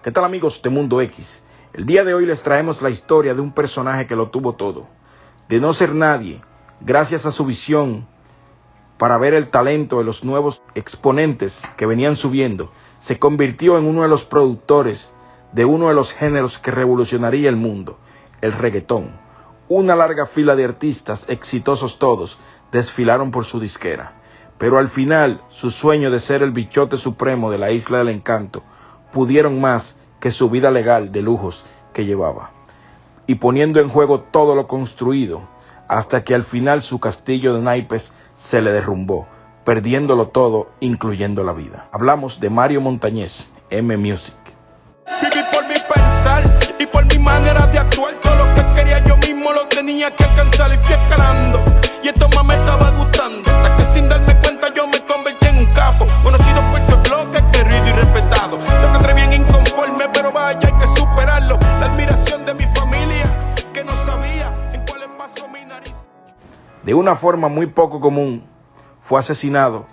¿Qué tal amigos de Mundo X? El día de hoy les traemos la historia de un personaje que lo tuvo todo. De no ser nadie, gracias a su visión para ver el talento de los nuevos exponentes que venían subiendo, se convirtió en uno de los productores de uno de los géneros que revolucionaría el mundo, el reggaetón. Una larga fila de artistas, exitosos todos, desfilaron por su disquera. Pero al final, su sueño de ser el bichote supremo de la Isla del Encanto, pudieron más que su vida legal de lujos que llevaba, y poniendo en juego todo lo construido, hasta que al final su castillo de naipes se le derrumbó, perdiéndolo todo, incluyendo la vida. Hablamos de Mario Montañez, M Music. Viví por mi pensar y por mi manera de actuar. Todo lo que quería yo mismo lo tenía que alcanzar y fui escalando. Y esto más me estaba gustando, hasta que sin darme cuenta yo me convertí en un capo, conocido por este bloque, querido y respetado. Lo que entré bien inconforme, pero vaya, hay que superarlo. La admiración de mi familia, que no sabía en cuál pasó mi nariz. De una forma muy poco común, fue asesinado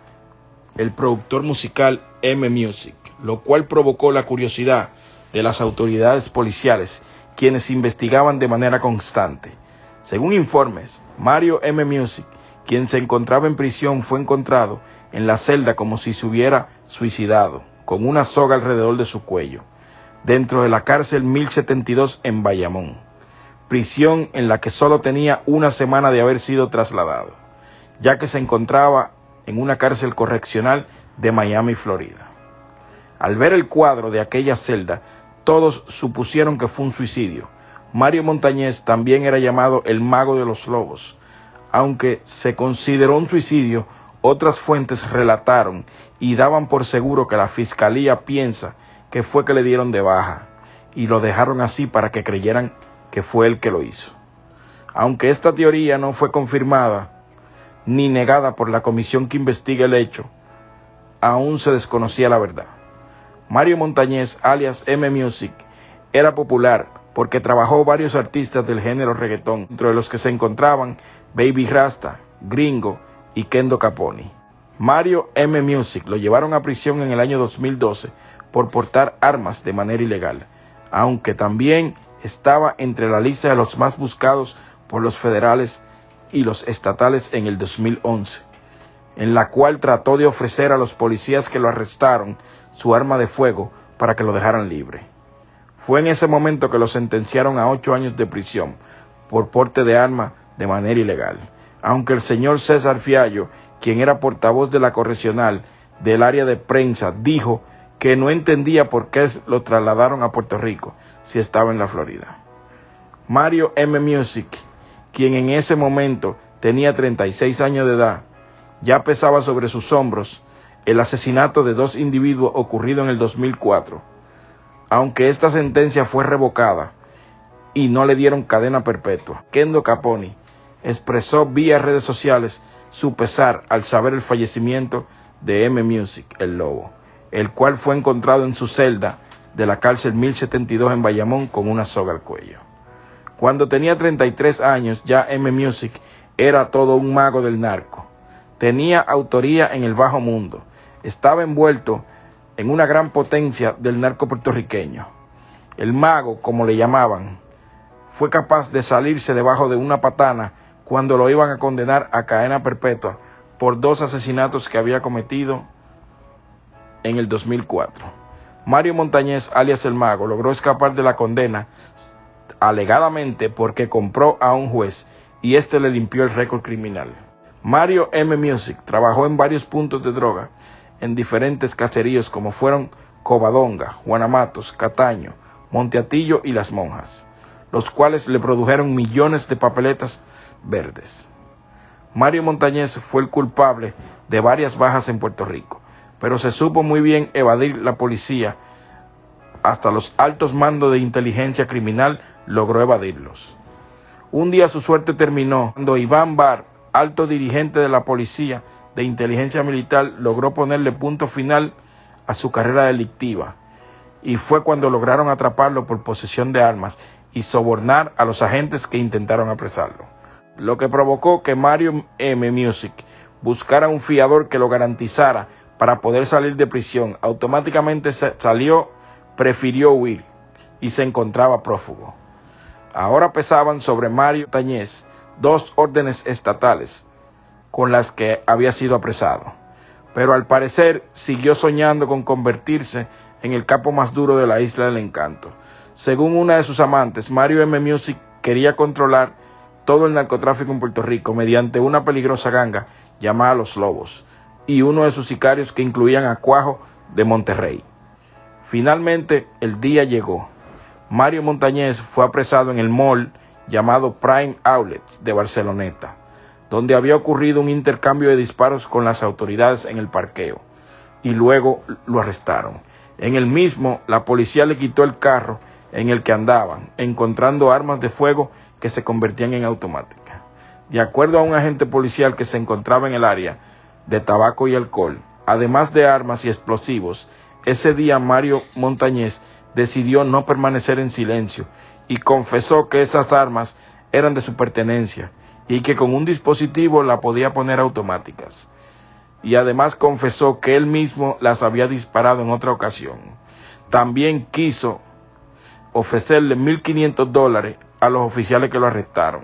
el productor musical M Music, lo cual provocó la curiosidad de las autoridades policiales, quienes investigaban de manera constante. Según informes, Mario M Music, quien se encontraba en prisión, fue encontrado en la celda como si se hubiera suicidado, con una soga alrededor de su cuello, dentro de la cárcel 1072 en Bayamón, prisión en la que solo tenía una semana de haber sido trasladado, ya que se encontraba en una cárcel correccional de Miami, Florida. Al ver el cuadro de aquella celda, todos supusieron que fue un suicidio. Mario Montañez también era llamado el Mago de los Lobos. Aunque se consideró un suicidio, otras fuentes relataron y daban por seguro que la fiscalía piensa que fue que le dieron de baja y lo dejaron así para que creyeran que fue él que lo hizo. Aunque esta teoría no fue confirmada ni negada por la comisión que investiga el hecho, aún se desconocía la verdad. Mario Montañez, alias M Music, era popular porque trabajó varios artistas del género reggaetón, entre los que se encontraban Baby Rasta, Gringo y Kendo Capone. Mario M Music lo llevaron a prisión en el año 2012 por portar armas de manera ilegal, aunque también estaba entre la lista de los más buscados por los federales y los estatales en el 2011, en la cual trató de ofrecer a los policías que lo arrestaron su arma de fuego para que lo dejaran libre. Fue en ese momento que lo sentenciaron a 8 años de prisión por porte de arma de manera ilegal, aunque el señor César Fiallo, quien era portavoz de la correccional del área de prensa, dijo que no entendía por qué lo trasladaron a Puerto Rico si estaba en la Florida. Mario M Music, quien en ese momento tenía 36 años de edad, ya pesaba sobre sus hombros el asesinato de 2 individuos ocurrido en el 2004, aunque esta sentencia fue revocada y no le dieron cadena perpetua. Kendo Capone expresó vía redes sociales su pesar al saber el fallecimiento de M Music, el Lobo, el cual fue encontrado en su celda de la cárcel 1072 en Bayamón con una soga al cuello. Cuando tenía 33 años, ya M Music era todo un mago del narco. Tenía autoría en el bajo mundo. Estaba envuelto en una gran potencia del narco puertorriqueño. El mago, como le llamaban, fue capaz de salirse debajo de una patana cuando lo iban a condenar a cadena perpetua por 2 asesinatos que había cometido en el 2004. Mario Montañez, alias el Mago, logró escapar de la condena alegadamente porque compró a un juez y este le limpió el récord criminal. Mario M Music trabajó en varios puntos de droga en diferentes caseríos como fueron Covadonga, Juana Matos, Cataño, Monteatillo y Las Monjas, los cuales le produjeron millones de papeletas verdes. Mario Montañez fue el culpable de varias bajas en Puerto Rico, pero se supo muy bien evadir la policía. Hasta los altos mandos de inteligencia criminal logró evadirlos. Un día su suerte terminó cuando Iván Barr, alto dirigente de la policía de inteligencia militar, logró ponerle punto final a su carrera delictiva, y fue cuando lograron atraparlo por posesión de armas y sobornar a los agentes que intentaron apresarlo, lo que provocó que Mario M Music buscara un fiador que lo garantizara para poder salir de prisión. Automáticamente salió prefirió huir y se encontraba prófugo. Ahora pesaban sobre Mario Montañez 2 órdenes estatales con las que había sido apresado, pero al parecer siguió soñando con convertirse en el capo más duro de la Isla del Encanto. Según una de sus amantes, Mario M. Music quería controlar todo el narcotráfico en Puerto Rico mediante una peligrosa ganga llamada Los Lobos y uno de sus sicarios que incluían a Cuajo de Monterrey. Finalmente el día llegó. Mario Montañez fue apresado en el mall llamado Prime Outlets de Barceloneta, donde había ocurrido un intercambio de disparos con las autoridades en el parqueo, y luego lo arrestaron. En el mismo, la policía le quitó el carro en el que andaban, encontrando armas de fuego que se convertían en automáticas. De acuerdo a un agente policial que se encontraba en el área de tabaco y alcohol, además de armas y explosivos, ese día Mario Montañez decidió no permanecer en silencio y confesó que esas armas eran de su pertenencia y que con un dispositivo la podía poner automáticas. Y además confesó que él mismo las había disparado en otra ocasión. También quiso ofrecerle $1,500 a los oficiales que lo arrestaron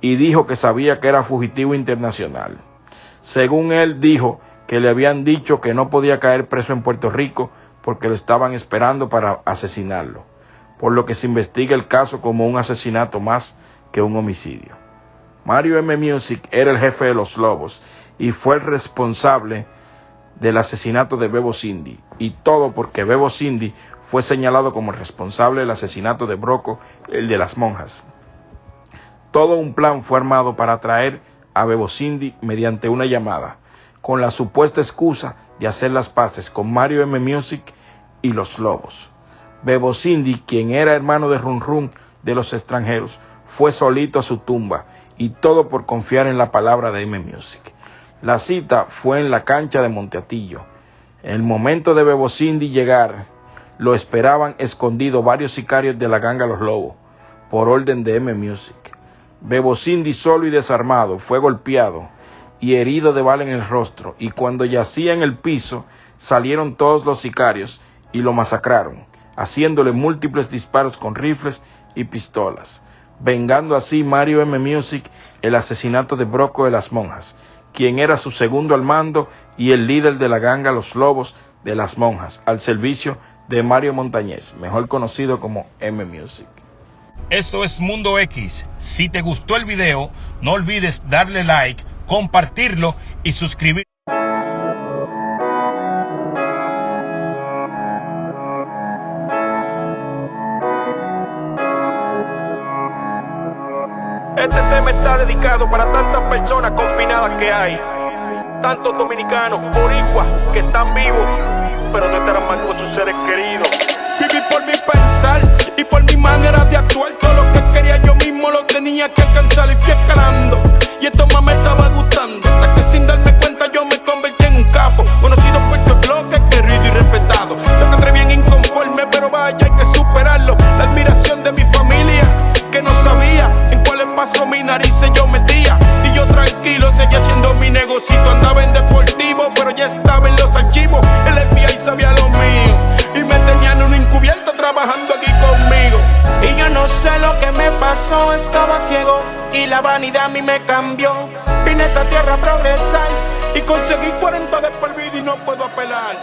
y dijo que sabía que era fugitivo internacional. Según él, dijo que le habían dicho que no podía caer preso en Puerto Rico porque lo estaban esperando para asesinarlo, por lo que se investiga el caso como un asesinato más que un homicidio. Mario M. Music era el jefe de Los Lobos y fue el responsable del asesinato de Bebo Cindy, y todo porque Bebo Cindy fue señalado como el responsable del asesinato de Broco, el de las monjas. Todo un plan fue armado para atraer a Bebo Cindy mediante una llamada, con la supuesta excusa de hacer las paces con Mario M. Music y Los Lobos. Bebo Cindy, quien era hermano de Run Run de los extranjeros, fue solito a su tumba, y todo por confiar en la palabra de M. Music. La cita fue en la cancha de Monteatillo. En el momento de Bebo Cindy llegar, lo esperaban escondido varios sicarios de la ganga Los Lobos, por orden de M. Music. Bebo Cindy, solo y desarmado, fue golpeado y herido de bala en el rostro, y cuando yacía en el piso, salieron todos los sicarios y lo masacraron, haciéndole múltiples disparos con rifles y pistolas, vengando así Mario M. Music el asesinato de Broco de las Monjas, quien era su segundo al mando y el líder de la ganga Los Lobos de las Monjas, al servicio de Mario Montañez, mejor conocido como M. Music. Esto es Mundo X. Si te gustó el video, no olvides darle like, compartirlo y suscribirte. Este tema está dedicado para tantas personas confinadas que hay, tantos dominicanos, boricuas, que están vivos, pero no estarán mal con sus seres queridos. Viví por mi pensar y por mi manera de actuar. Todo lo que quería yo mismo lo tenía que alcanzar y fui escalando. Y esto más me estaba gustando, hasta que sin darme cuenta yo me convertí en un capo, conocido por todo el bloque, querido y respetado. Lo que bien inconforme, pero vaya, hay que superarlo. La admiración de mi familia, que no sabía en cuáles pasos mi narices yo metía. Y yo tranquilo seguía haciendo mi negocito. Andaba en deportivo, pero ya estaba en los archivos. El FBI sabía lo mío y me tenían un encubierto trabajando aquí conmigo. Y yo no sé lo que me pasó, estaba ciego y la vanidad a mí me cambió. Vine a esta tierra a progresar y conseguí 40 de por vida y no puedo apelar.